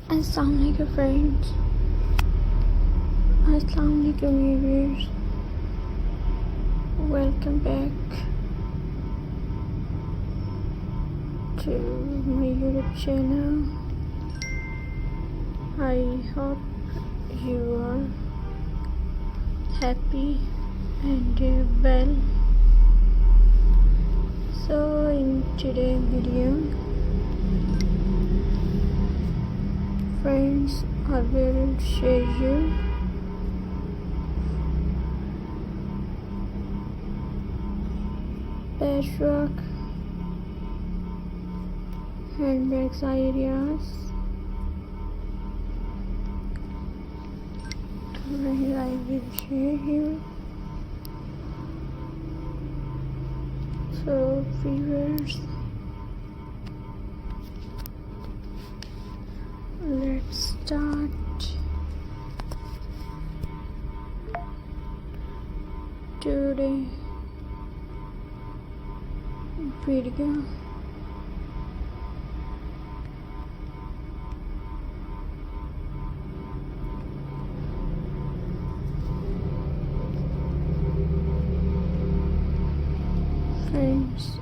Assalamualaikum friends. Assalamualaikum viewers. Welcome back to my YouTube channel. I hope you are happy and well. So in today's video, friends, I will share you patchwork handbags ideas, and I will share you. So viewers, let's start today video. Friends,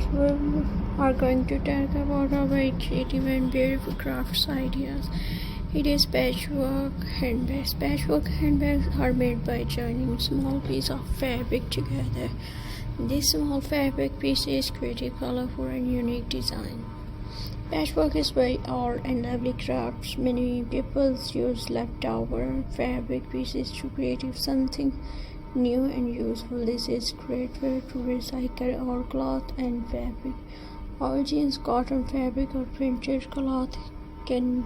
we are going to talk about our very creative and beautiful crafts ideas. It is patchwork handbags. Patchwork handbags are made by joining small pieces of fabric together. This small fabric piece is creative, colorful, and unique design. Patchwork is very old and lovely crafts. Many people use leftover fabric pieces to create something new and useful. This is great way to recycle old cloth and fabric. Old jeans, cotton fabric, or printed cloth can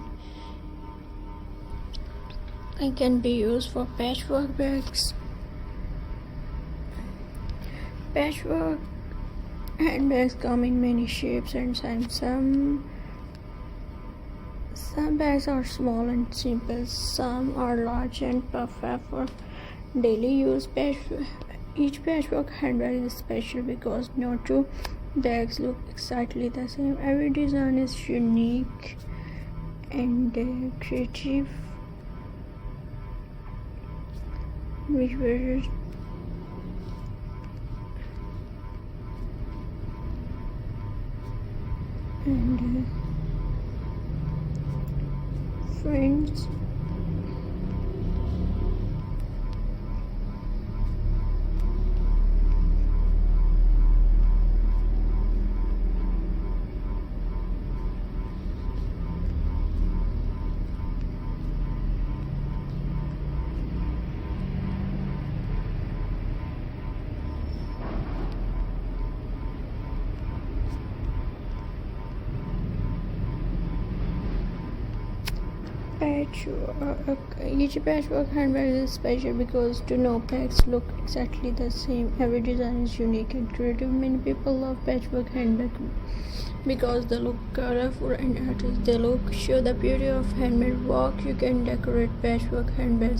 be used for patchwork bags. Patchwork handbags come in many shapes and sizes. Some bags are small and simple. Some are large and perfect for daily use. Each patchwork handbag is special because no two bags look exactly the same. Every design is unique and creative, which were and friends, each patchwork handbag is special because no bags look exactly the same. Every design is unique and creative. Many people love patchwork handbag because they look colorful and artistic. They show the beauty of handmade work. You can decorate patchwork handbags